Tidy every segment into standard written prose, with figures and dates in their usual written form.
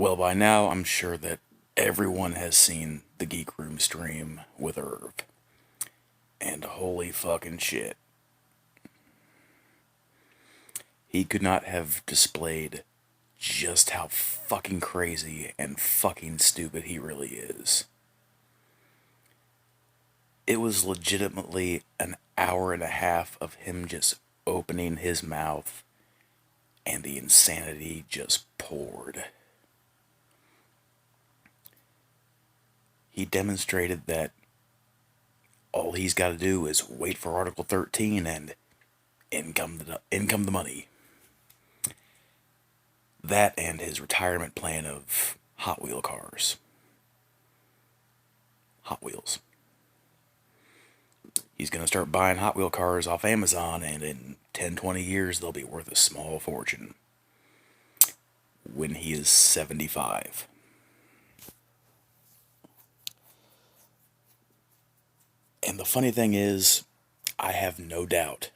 Well, by now, I'm sure that everyone has seen the Geek Room stream with Irv. And holy fucking shit. He could not have displayed just how fucking crazy and fucking stupid he really is. It was legitimately an hour and a half of him just opening his mouth, and the insanity just poured. He demonstrated that all he's got to do is wait for Article 13 and income the money. That and his retirement plan of Hot Wheel cars. Hot Wheels. He's going to start buying Hot Wheel cars off Amazon, and in 10, 20 years, they'll be worth a small fortune. When he is 75. And the funny thing is, I have no doubt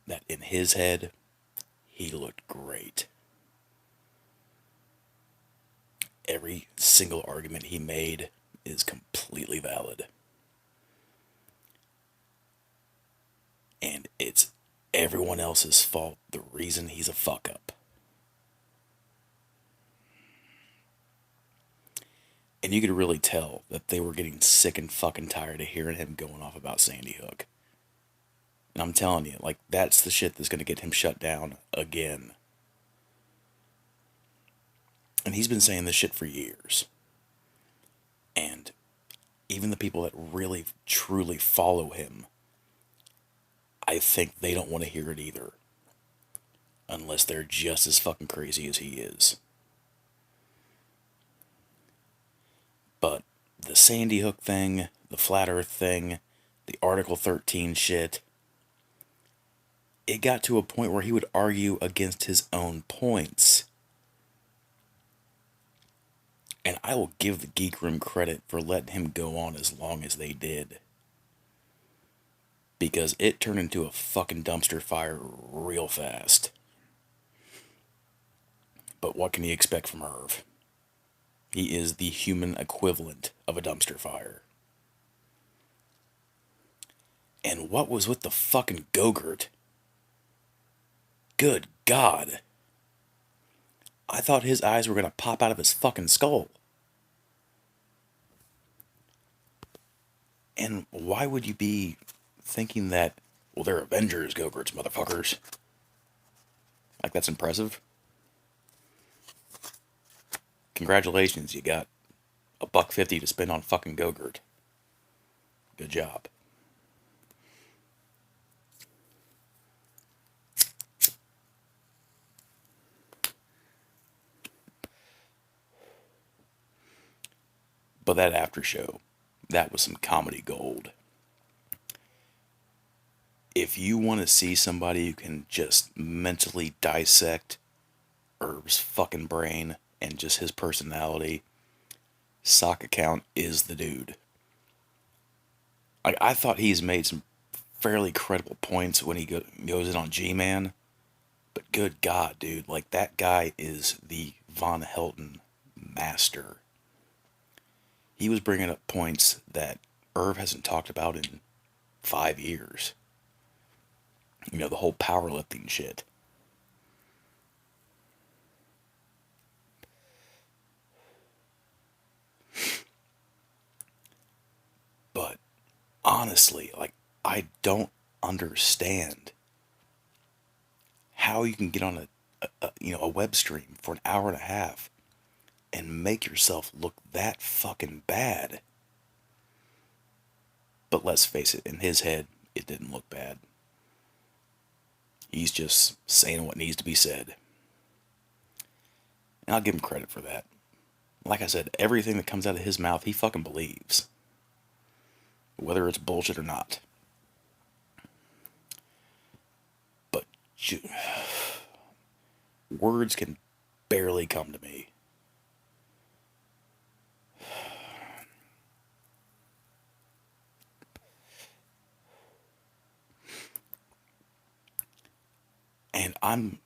that in his head, he looked great. Every single argument he made is completely valid. And it's everyone else's fault, the reason he's a fuck up. And you could really tell that they were getting sick and fucking tired of hearing him going off about Sandy Hook. And I'm telling you, like, that's the shit that's going to get him shut down again. And he's been saying this shit for years. And even the people that really, truly follow him, I think they don't want to hear it either. Unless they're just as fucking crazy as he is. But the Sandy Hook thing, the Flat Earth thing, the Article 13 shit, it got to a point where he would argue against his own points. And I will give the Geek Room credit for letting him go on as long as they did. Because it turned into a fucking dumpster fire real fast. But what can you expect from Irv? He is the human equivalent of a dumpster fire. And what was with the fucking Go-Gurt? Good God. I thought his eyes were going to pop out of his fucking skull. And why would you be thinking that, well, they're Avengers Go-Gurts, motherfuckers? Like, that's impressive? Congratulations, you got $1.50 to spend on fucking Go-Gurt. Good job. But that after show, that was some comedy gold. If you want to see somebody who can just mentally dissect Herb's fucking brain and just his personality, Sock Account is the dude. I thought he's made some fairly credible points when he goes in on G-Man. But good God, dude, like, that guy is the Von Helton master. He was bringing up points that Irv hasn't talked about in 5 years. You know, the whole powerlifting shit. But honestly, like, I don't understand how you can get on a web stream for an hour and a half and make yourself look that fucking bad. But let's face it, in his head, it didn't look bad. He's just saying what needs to be said. And I'll give him credit for that. Like I said, everything that comes out of his mouth, he fucking believes. Whether it's bullshit or not. But words can barely come to me. And I'm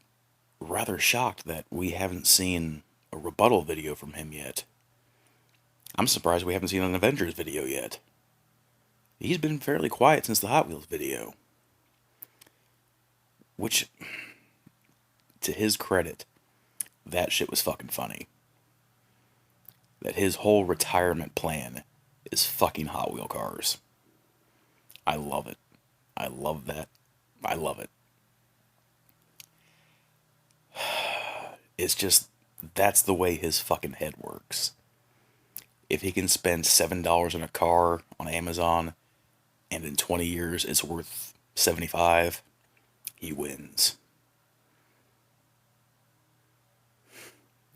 rather shocked that we haven't seen a rebuttal video from him yet. I'm surprised we haven't seen an Avengers video yet. He's been fairly quiet since the Hot Wheels video. Which, to his credit, that shit was fucking funny. That his whole retirement plan is fucking Hot Wheel cars. I love it. I love that. I love it. It's just, that's the way his fucking head works. If he can spend $7 on a car on Amazon, and in 20 years it's worth 75, he wins.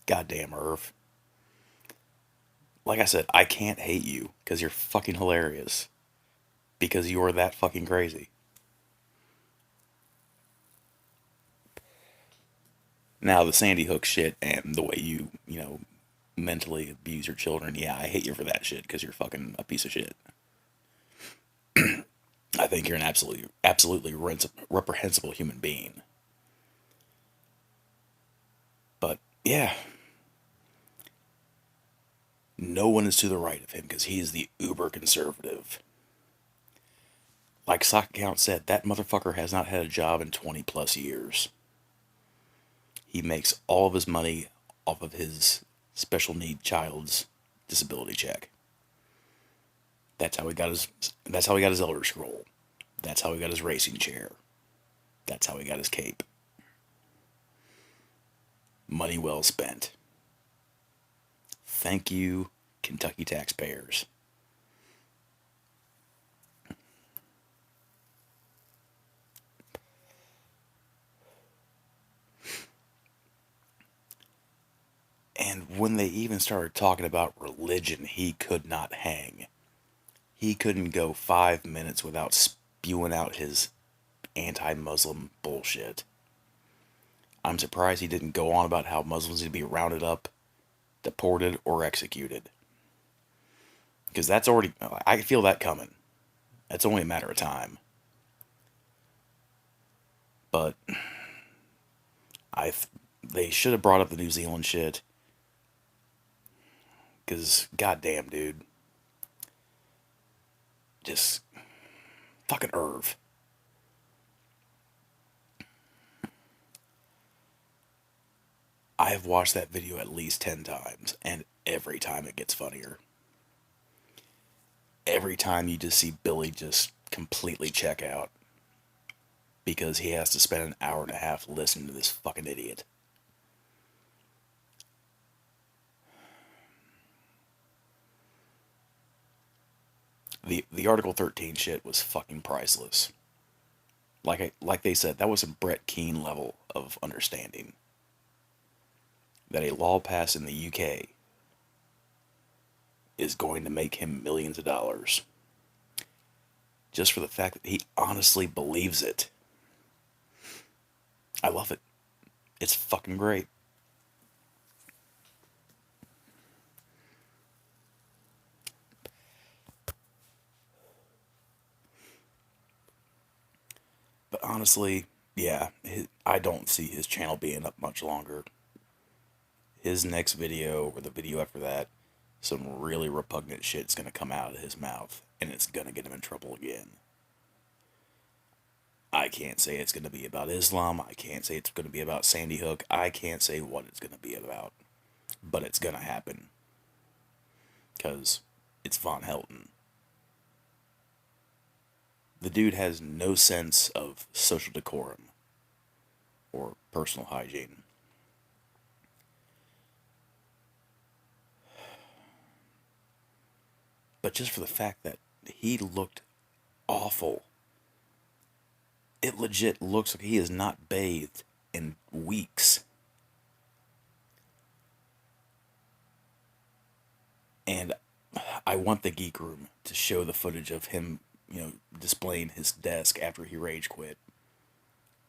Goddamn, Irv. Like I said, I can't hate you, because you're fucking hilarious. Because you're that fucking crazy. Now, the Sandy Hook shit and the way you mentally abuse your children, yeah, I hate you for that shit, because you're fucking a piece of shit. I think you're an absolutely reprehensible human being. But, yeah. No one is to the right of him, because he is the uber conservative. Like Sock Count said, that motherfucker has not had a job in 20 plus years. He makes all of his money off of his special need child's disability check. That's how he got his Elder Scroll. That's how he got his racing chair. That's how he got his cape. Money well spent. Thank you, Kentucky taxpayers. And when they even started talking about religion, he could not hang. He couldn't go 5 minutes without spewing out his anti-Muslim bullshit. I'm surprised he didn't go on about how Muslims need to be rounded up, deported, or executed. Because that's already, I feel that coming. It's only a matter of time. But they should have brought up the New Zealand shit. Because, goddamn, dude. Just fucking Irv. I have watched that video at least 10 times, and every time it gets funnier. Every time you just see Billy just completely check out. Because he has to spend an hour and a half listening to this fucking idiot. The Article 13 shit was fucking priceless. Like they said, that was a Brett Keane level of understanding. That a law passed in the UK is going to make him millions of dollars. Just for the fact that he honestly believes it. I love it. It's fucking great. But honestly, yeah, I don't see his channel being up much longer. His next video, or the video after that, some really repugnant shit's gonna come out of his mouth, and it's gonna get him in trouble again. I can't say it's gonna be about Islam, I can't say it's gonna be about Sandy Hook, I can't say what it's gonna be about. But it's gonna happen. Because it's Von Helton. The dude has no sense of social decorum or personal hygiene. But just for the fact that he looked awful, it legit looks like he has not bathed in weeks. And I want the Geek Room to show the footage of him, displaying his desk after he rage quit.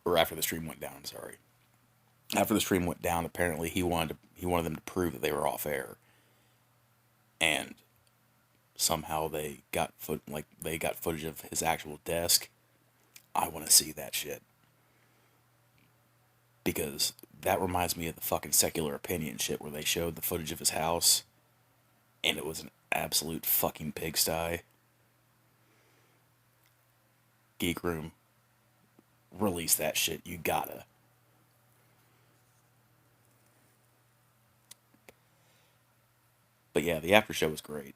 Or after the stream went down, sorry. After the stream went down, apparently he wanted them to prove that they were off air. And somehow they got footage of his actual desk. I want to see that shit. because that reminds me of the fucking Secular Opinion shit where they showed the footage of his house and it was an absolute fucking pigsty. Geek Room, release that shit. You gotta. But yeah, the after show was great.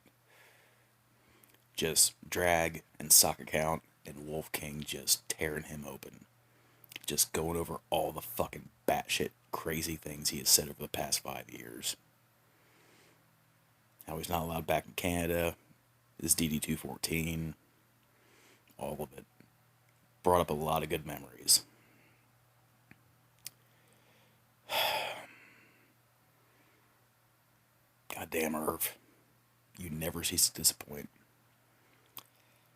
Just Drag and Sock Account and Wolf King just tearing him open. Just going over all the fucking batshit crazy things he has said over the past 5 years. How he's not allowed back in Canada, his DD-214, all of it. Brought up a lot of good memories. Goddamn Irv. You never cease to disappoint.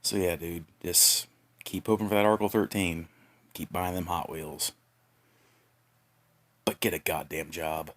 So yeah, dude, just keep hoping for that Article 13. Keep buying them Hot Wheels. But get a goddamn job.